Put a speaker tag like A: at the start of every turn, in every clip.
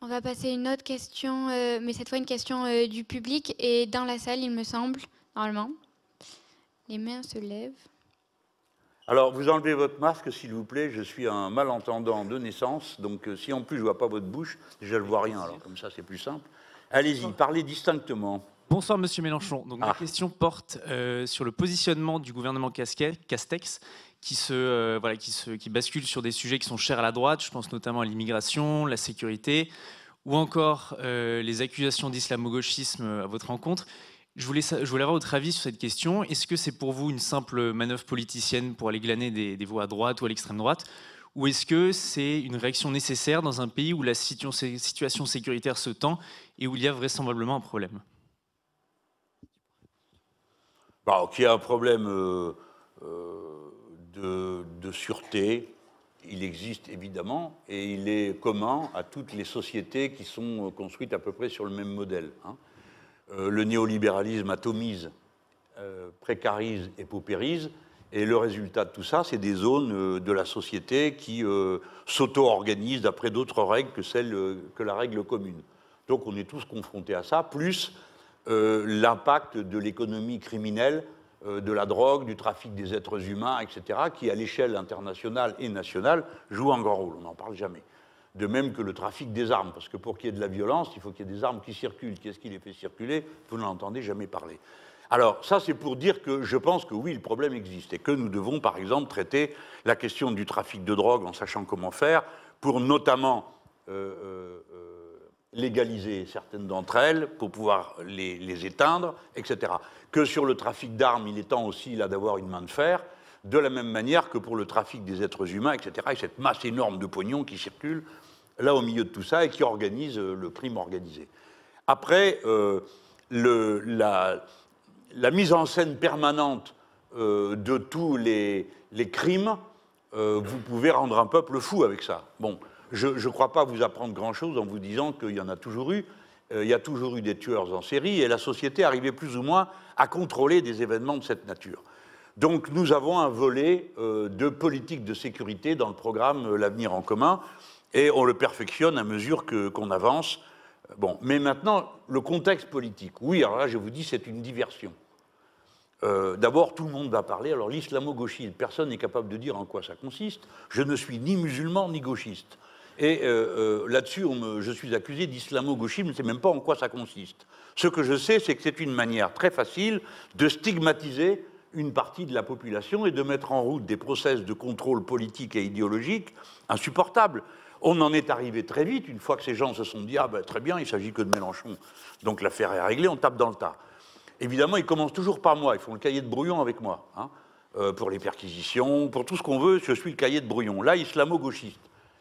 A: On va passer à une autre question, mais cette fois une question du public et dans la salle, il me semble, normalement. Les mains se lèvent.
B: Alors, vous enlevez votre masque, s'il vous plaît. Je suis un malentendant de naissance, donc si en plus je ne vois pas votre bouche, déjà je ne vois rien, alors comme ça c'est plus simple. Allez-y, parlez distinctement.
C: Bonsoir Monsieur Mélenchon. Donc, ma question porte sur le positionnement du gouvernement Castex qui bascule sur des sujets qui sont chers à la droite. Je pense notamment à l'immigration, la sécurité ou encore les accusations d'islamo-gauchisme à votre encontre. Je voulais avoir votre avis sur cette question. Est-ce que c'est pour vous une simple manœuvre politicienne pour aller glaner des voix à droite ou à l'extrême droite, ou est-ce que c'est une réaction nécessaire dans un pays où la situation sécuritaire se tend et où il y a vraisemblablement un problème?
B: Qu'il y a un problème de sûreté, il existe évidemment, et il est commun à toutes les sociétés qui sont construites à peu près sur le même modèle. Le néolibéralisme atomise, précarise et paupérise, et le résultat de tout ça, c'est des zones de la société qui s'auto-organisent d'après d'autres règles que la règle commune. Donc on est tous confrontés à ça, plus l'impact de l'économie criminelle, de la drogue, du trafic des êtres humains, etc., qui, à l'échelle internationale et nationale, joue un grand rôle. On n'en parle jamais. De même que le trafic des armes, parce que pour qu'il y ait de la violence, il faut qu'il y ait des armes qui circulent. Qu'est-ce qui les fait circuler? Vous n'en entendez jamais parler. Alors, ça, c'est pour dire que je pense que oui, le problème existe, et que nous devons, par exemple, traiter la question du trafic de drogue en sachant comment faire, pour notamment légaliser certaines d'entre elles pour pouvoir les éteindre, etc. Que sur le trafic d'armes, il est temps aussi là d'avoir une main de fer, de la même manière que pour le trafic des êtres humains, etc. Et cette masse énorme de pognon qui circule là au milieu de tout ça et qui organise le crime organisé. Après, la mise en scène permanente de tous les crimes, vous pouvez rendre un peuple fou avec ça. Bon. Je ne crois pas vous apprendre grand-chose en vous disant qu'il y en a toujours eu. Il y a toujours eu des tueurs en série et la société arrivait plus ou moins à contrôler des événements de cette nature. Donc nous avons un volet de politique de sécurité dans le programme L'Avenir en commun et on le perfectionne à mesure qu'on avance. Bon, mais maintenant, le contexte politique. Oui, alors là, je vous dis, c'est une diversion. D'abord, tout le monde va parler. Alors l'islamo-gauchisme, personne n'est capable de dire en quoi ça consiste. Je ne suis ni musulman ni gauchiste. Et là-dessus, je suis accusé d'islamo-gauchisme, je ne sais même pas en quoi ça consiste. Ce que je sais, c'est que c'est une manière très facile de stigmatiser une partie de la population et de mettre en route des process de contrôle politique et idéologique insupportables. On en est arrivé très vite, une fois que ces gens se sont dit « Ah ben très bien, il ne s'agit que de Mélenchon, donc l'affaire est réglée, on tape dans le tas ». Évidemment, ils commencent toujours par moi, ils font le cahier de brouillon avec moi, pour les perquisitions, pour tout ce qu'on veut, je suis le cahier de brouillon. Là, islamo-gauchiste.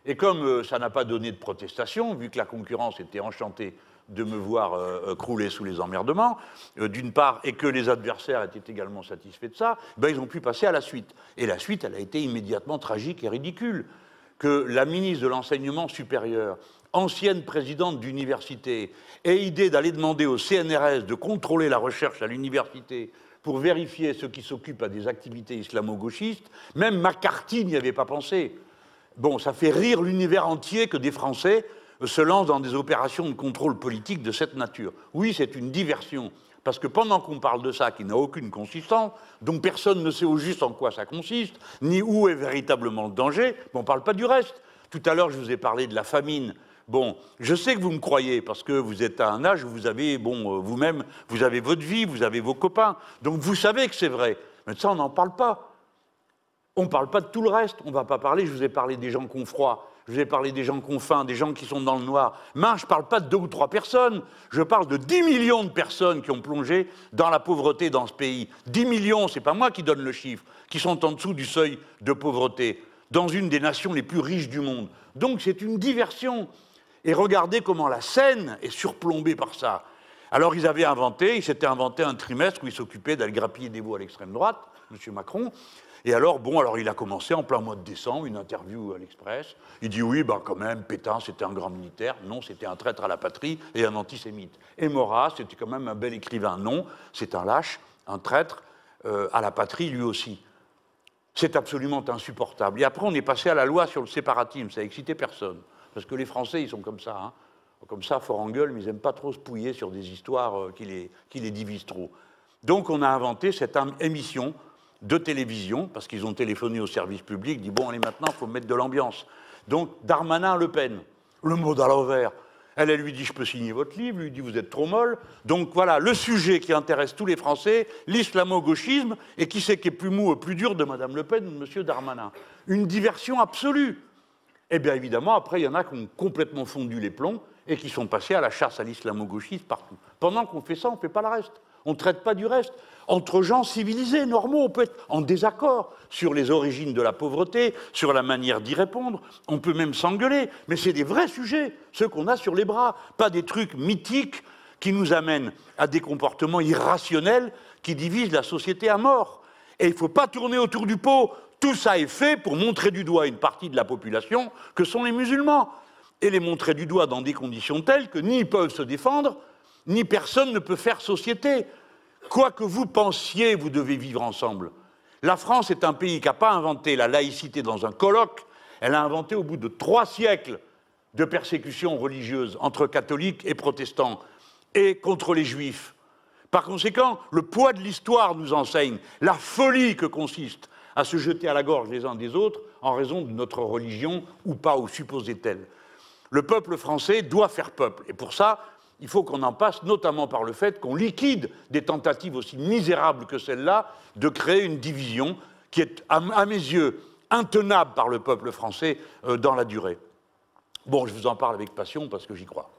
B: Et comme ça n'a pas donné de protestation, vu que la concurrence était enchantée de me voir crouler sous les emmerdements, d'une part, et que les adversaires étaient également satisfaits de ça, ben, ils ont pu passer à la suite. Et la suite, elle a été immédiatement tragique et ridicule. Que la ministre de l'Enseignement supérieur, ancienne présidente d'université, ait idée d'aller demander au CNRS de contrôler la recherche à l'université pour vérifier ceux qui s'occupent à des activités islamo-gauchistes, même McCarthy n'y avait pas pensé. Bon, ça fait rire l'univers entier que des Français se lancent dans des opérations de contrôle politique de cette nature. Oui, c'est une diversion, parce que pendant qu'on parle de ça, qui n'a aucune consistance, dont personne ne sait au juste en quoi ça consiste, ni où est véritablement le danger, on ne parle pas du reste. Tout à l'heure, je vous ai parlé de la famine. Bon, je sais que vous me croyez, parce que vous êtes à un âge où vous avez, vous-même, vous avez votre vie, vous avez vos copains, donc vous savez que c'est vrai. Mais de ça, on n'en parle pas. On ne parle pas de tout le reste, on ne va pas parler, je vous ai parlé des gens qui ont froid, je vous ai parlé des gens qui ont faim, des gens qui sont dans le noir. Mais je ne parle pas de 2 ou 3 personnes, je parle de 10 millions de personnes qui ont plongé dans la pauvreté dans ce pays. 10 millions, ce n'est pas moi qui donne le chiffre, qui sont en dessous du seuil de pauvreté, dans une des nations les plus riches du monde. Donc c'est une diversion. Et regardez comment la scène est surplombée par ça. Alors ils s'étaient inventé un trimestre où ils s'occupaient d'aller grappiller des voix à l'extrême droite, M. Macron. Et alors, il a commencé en plein mois de décembre, une interview à l'Express. Il dit oui, quand même, Pétain, c'était un grand militaire. Non, c'était un traître à la patrie et un antisémite. Et Maurras, c'était quand même un bel écrivain. Non, c'est un lâche, un traître à la patrie, lui aussi. C'est absolument insupportable. Et après, on est passé à la loi sur le séparatisme. Ça n'a excité personne. Parce que les Français, ils sont comme ça. Comme ça, fort en gueule, mais ils n'aiment pas trop se pouiller sur des histoires qui les divisent trop. Donc on a inventé cette émission de télévision, parce qu'ils ont téléphoné au service public, dit bon, allez, maintenant, il faut mettre de l'ambiance. Donc Darmanin-Le Pen, le mot à l'envers. Elle lui dit, je peux signer votre livre, lui dit, vous êtes trop molle. Donc voilà, le sujet qui intéresse tous les Français, l'islamo-gauchisme, et qui c'est qui est plus mou et plus dur de Madame Le Pen ou de Monsieur Darmanin. Une diversion absolue. Eh bien évidemment, après, il y en a qui ont complètement fondu les plombs et qui sont passés à la chasse à l'islamo-gauchisme partout. Pendant qu'on fait ça, on ne fait pas le reste. On ne traite pas du reste. Entre gens civilisés, normaux, on peut être en désaccord sur les origines de la pauvreté, sur la manière d'y répondre. On peut même s'engueuler. Mais c'est des vrais sujets, ceux qu'on a sur les bras, pas des trucs mythiques qui nous amènent à des comportements irrationnels qui divisent la société à mort. Et il ne faut pas tourner autour du pot. Tout ça est fait pour montrer du doigt une partie de la population que sont les musulmans. Et les montrer du doigt dans des conditions telles que ni ils peuvent se défendre, ni personne ne peut faire société. Quoi que vous pensiez, vous devez vivre ensemble. La France est un pays qui n'a pas inventé la laïcité dans un colloque, elle a inventé au bout de 3 siècles de persécutions religieuses entre catholiques et protestants, et contre les juifs. Par conséquent, le poids de l'histoire nous enseigne la folie que consiste à se jeter à la gorge les uns des autres en raison de notre religion, ou pas, ou supposée-t-elle. Le peuple français doit faire peuple, et pour ça, il faut qu'on en passe, notamment par le fait qu'on liquide des tentatives aussi misérables que celle-là de créer une division qui est, à mes yeux, intenable par le peuple français dans la durée. Bon, je vous en parle avec passion parce que j'y crois.